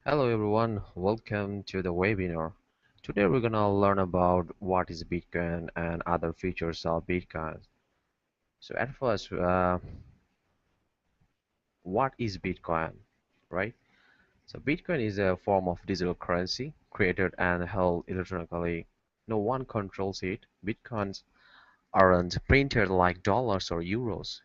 Hello everyone, welcome to the webinar. Today we're gonna learn about what is Bitcoin and other features of Bitcoin. So at first, what is Bitcoin, right? So Bitcoin is a form of digital currency created and held electronically. No one controls it. Bitcoins aren't printed like dollars or euros.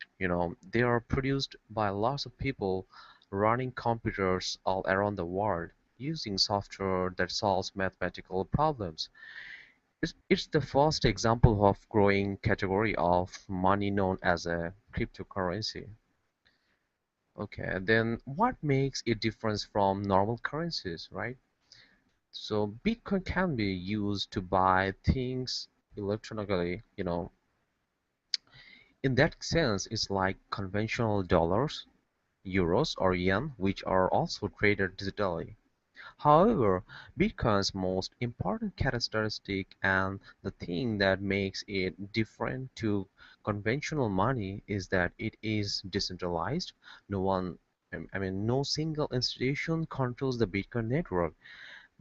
They are produced by lots of people running computers all around the world using software that solves mathematical problems. It's the first example of growing category of money known as a cryptocurrency. Okay, then what makes it different from normal currencies, right? So Bitcoin can be used to buy things electronically. In that sense, it's like conventional dollars, euros, or yen, which are also traded digitally. However, Bitcoin's most important characteristic and the thing that makes it different to conventional money is that it is decentralized. No one, no single institution controls the Bitcoin network.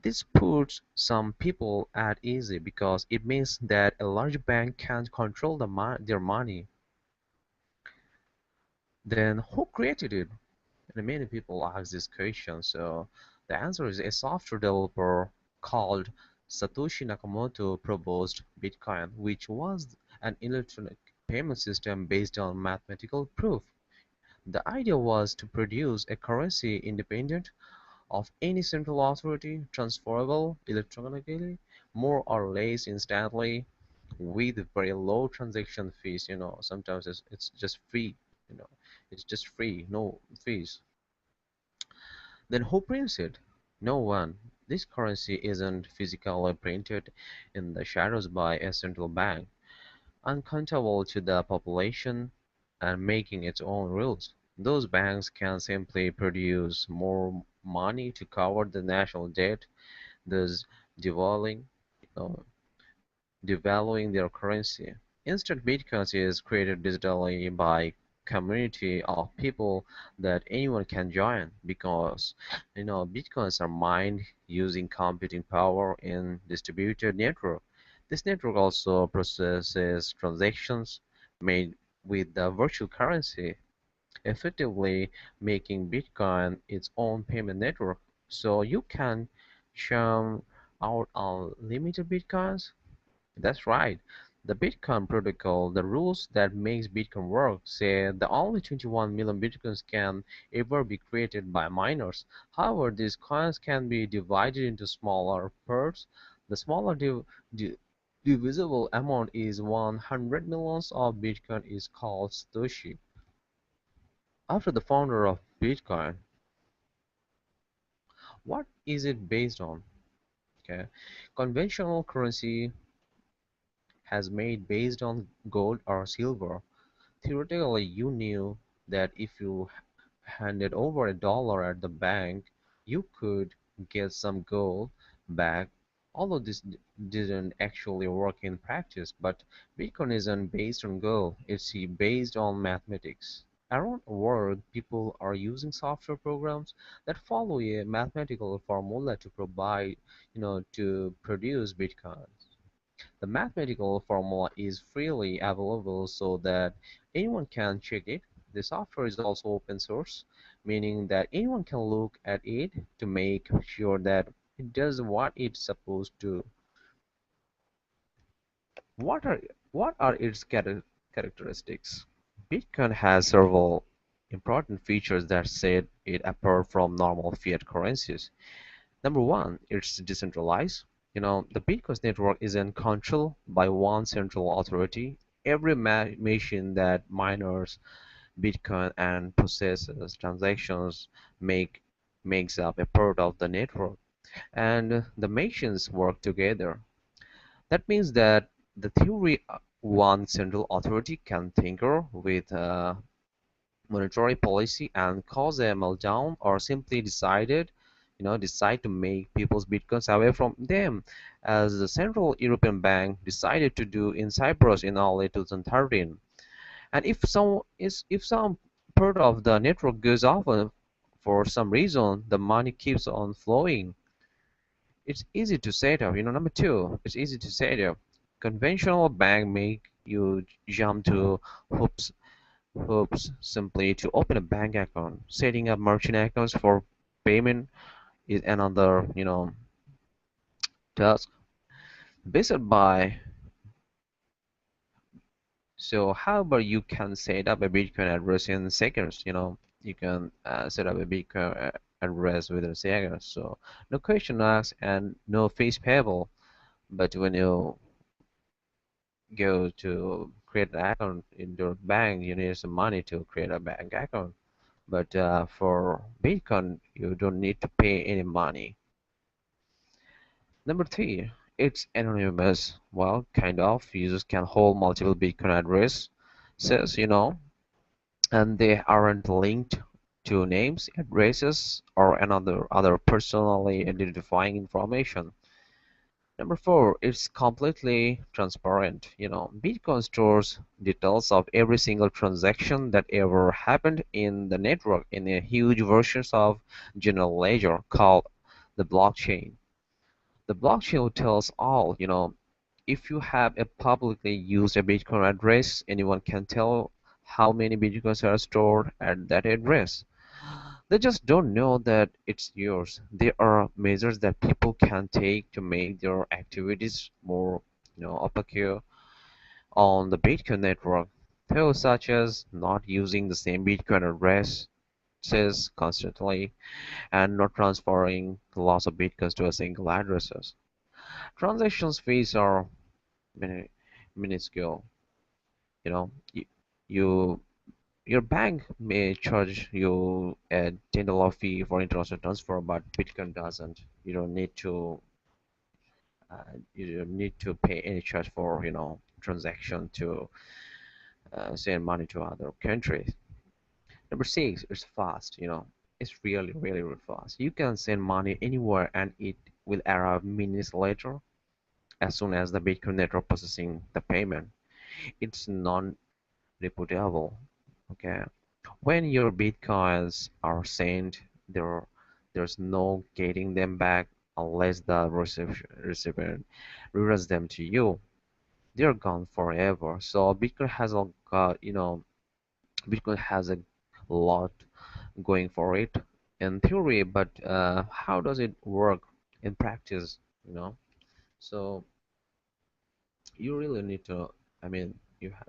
This puts some people at ease because it means that a large bank can't control their money. Then who created it? And many people ask this question. So the answer is a software developer called Satoshi Nakamoto proposed Bitcoin, which was an electronic payment system based on mathematical proof. The idea was to produce a currency independent of any central authority, transferable electronically, more or less instantly, with very low transaction fees. Sometimes it's just free. You know, it's just free, no fees. Then who prints it? No one. This currency isn't physically printed in the shadows by a central bank, uncountable to the population and making its own rules. Those banks can simply produce more money to cover the national debt, thus devaluing, uh, devaluing their currency. Instant Bitcoins is created digitally by community of people that anyone can join because Bitcoins are mined using computing power in distributed network. This network also processes transactions made with the virtual currency, effectively making Bitcoin its own payment network. So you can churn out unlimited Bitcoins. That's right. The Bitcoin protocol, the rules that makes Bitcoin work, say that only 21 million Bitcoins can ever be created by miners. However, these coins can be divided into smaller parts. The smaller di- divisible amount is 100 millions of Bitcoin is called Satoshi. After the founder of Bitcoin, what is it based on? Okay, conventional currency has made based on gold or silver. Theoretically, you knew that if you handed over $1 at the bank, you could get some gold back. Although this didn't actually work in practice, but Bitcoin isn't based on gold, it's based on mathematics. Around the world, people are using software programs that follow a mathematical formula to produce Bitcoin. The mathematical formula is freely available so that anyone can check it. The software is also open source, meaning that anyone can look at it to make sure that it does what it's supposed to. What are what are its characteristics? Bitcoin has several important features that set it apart from normal fiat currencies. Number one, it's decentralized. The Bitcoin network isn't controlled by one central authority. Every machine that miners Bitcoin and processes transactions make makes up a part of the network, and the machines work together. That means that the theory one central authority can tinker with monetary policy and cause a meltdown or simply decide to make people's bitcoins away from them, as the Central European Bank decided to do in Cyprus in early 2013. And if some part of the network goes off for some reason the money keeps on flowing. It's easy to set up. Number two, it's easy to set up. Conventional bank make you jump to hoops hoops simply to open a bank account. Setting up merchant accounts for payment is another, task. Based by So however, you can set up a Bitcoin address in seconds. You can set up a Bitcoin address within seconds. So no question asked and no fees payable. But when you go to create an account in your bank, you need some money to create a bank account. But for Bitcoin, you don't need to pay any money. Number three, it's anonymous. Well, kind of. Users can hold multiple Bitcoin addresses, and they aren't linked to names, addresses, or another other personally identifying information. Number four, it's completely transparent. Bitcoin stores details of every single transaction that ever happened in the network in a huge versions of general ledger called the blockchain. The blockchain tells all, if you have a publicly used a Bitcoin address, anyone can tell how many Bitcoins are stored at that address. They just don't know that it's yours. There are measures that people can take to make their activities more, opaque on the Bitcoin network. Tools such as not using the same Bitcoin addresses constantly and not transferring lots of Bitcoins to a single addresses. Transactions fees are minuscule. You know, you, you your bank may charge you a $10 fee for international transfer, but Bitcoin doesn't. You don't need to pay any charge for transaction to send money to other countries. Number six, it's fast. It's really really really fast. You can send money anywhere and it will arrive minutes later as soon as the Bitcoin network processing the payment. It's non-repeatable. Okay. When your bitcoins are sent, there's no getting them back unless the recipient returns them to you. They're gone forever. So Bitcoin has a lot going for it in theory, but how does it work in practice? You know, so you really need to. I mean,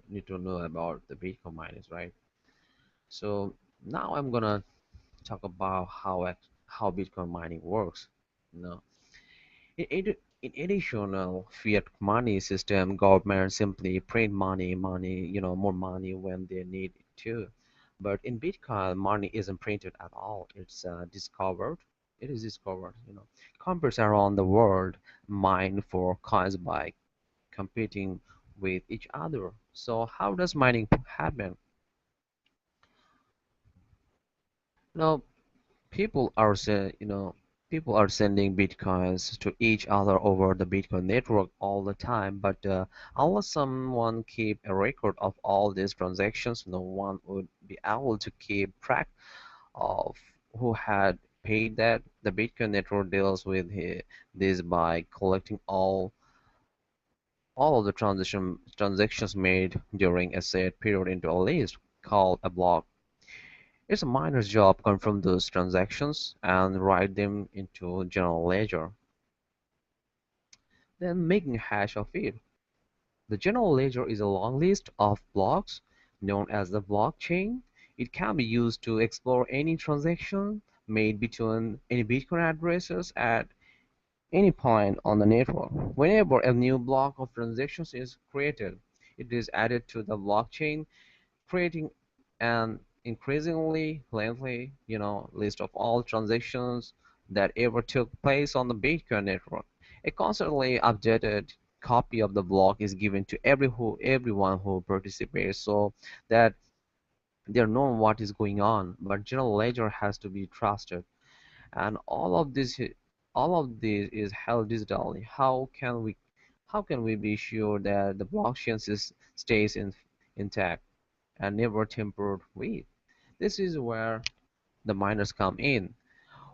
need to know about the Bitcoin miners, right? So now I'm gonna talk about how Bitcoin mining works. You know, in additional fiat money system, government simply print more money when they need it to. But in Bitcoin, money isn't printed at all. It's discovered. It is discovered. Companies around the world mine for coins by competing with each other. So how does mining happen? Now, people are say, you know people are sending bitcoins to each other over the Bitcoin network all the time, but unless someone keep a record of all these transactions, no one would be able to keep track of who had paid that. The Bitcoin network deals with this by collecting all of the transactions made during a set period into a list called a block. It's a miner's job to confirm those transactions and write them into general ledger, then making a hash of it. The general ledger is a long list of blocks known as the blockchain. It can be used to explore any transaction made between any Bitcoin addresses at any point on the network. Whenever a new block of transactions is created, it is added to the blockchain, creating an increasingly lengthy, list of all transactions that ever took place on the Bitcoin network. A constantly updated copy of the block is given to everyone who participates, so that they know what is going on. But general ledger has to be trusted, and all of this is held digitally. How can we be sure that the blockchain stays intact and never tampered with? This is where the miners come in.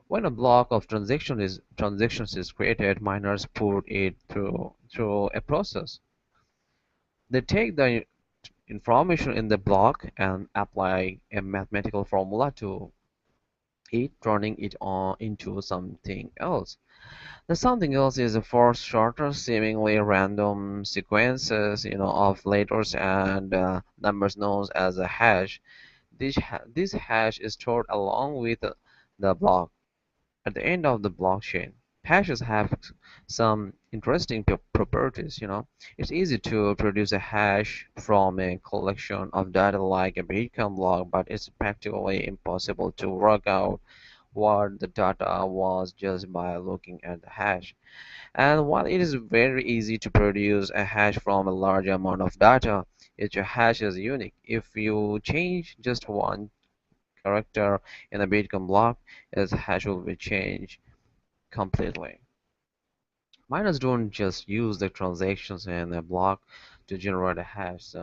When a block of transactions is created, miners put it through a process. They take the information in the block and apply a mathematical formula to it, turning it on into something else. The something else is a far shorter, seemingly random sequences, of letters and numbers known as a hash. This hash is stored along with the block at the end of the blockchain. Hashes have some interesting properties. It's easy to produce a hash from a collection of data like a Bitcoin block, but it's practically impossible to work out what the data was just by looking at the hash. And while it is very easy to produce a hash from a large amount of data, each hash is unique. If you change just one character in a Bitcoin block, its hash will be changed completely. Miners don't just use the transactions in a block to generate a hash.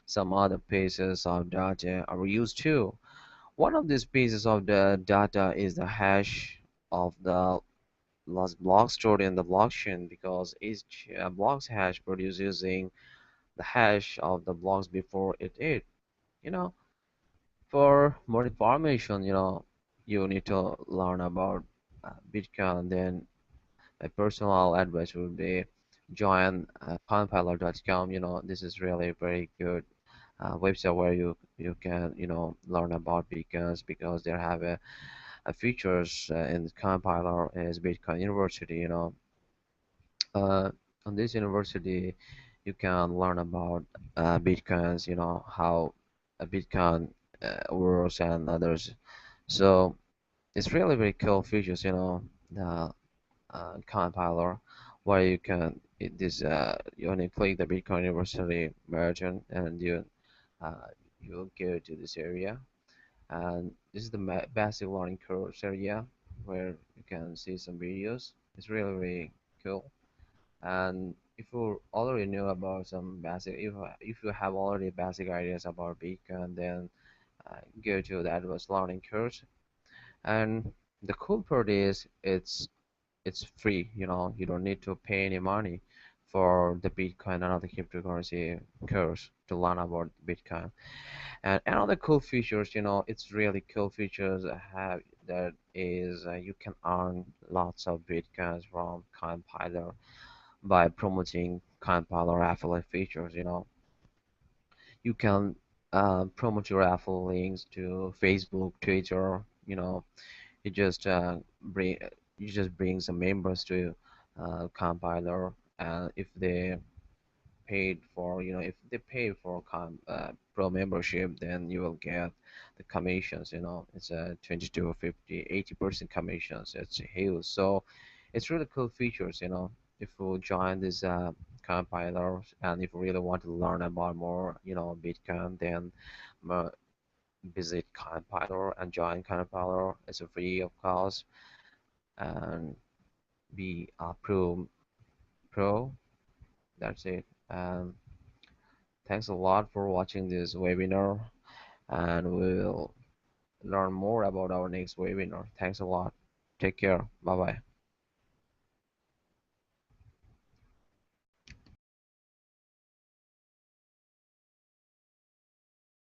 Some other pieces of data are used too. One of these pieces of the data is the hash of the last block stored in the blockchain because each block's hash produced using the hash of the blocks before it. You know, for more information, you need to learn about Bitcoin. Then my personal advice would be join compiler.com. This is really very good website where you can learn about Bitcoins because they have a features in the compiler is Bitcoin University. Uh, on this university, you can learn about Bitcoins. How a Bitcoin works and others. So it's really very cool features. The compiler where you can you only click the Bitcoin University merchant and uh, you go to this area, and this is the basic learning course area where you can see some videos. It's really really cool. And if you already know about some basic, if you have already basic ideas about Bitcoin, then go to the advanced learning course. And the cool part is it's free. You don't need to pay any money for the Bitcoin and other cryptocurrency course to learn about Bitcoin. And another cool features, it's really cool features have that is you can earn lots of Bitcoins from Compiler by promoting Compiler affiliate features. You can promote your affiliate links to Facebook, Twitter. You just bring you just bring some members to compiler, and if they pay for pro membership, then you will get the commissions. It's a 20 to 50 80% commissions. It's huge. So it's really cool features. If you join this compiler and if you really want to learn about more Bitcoin, then uh, visit compiler and join compiler. It's a free of cost and be a pro. That's it. Thanks a lot for watching this webinar, and we'll learn more about our next webinar. Thanks a lot. Take care. Bye bye.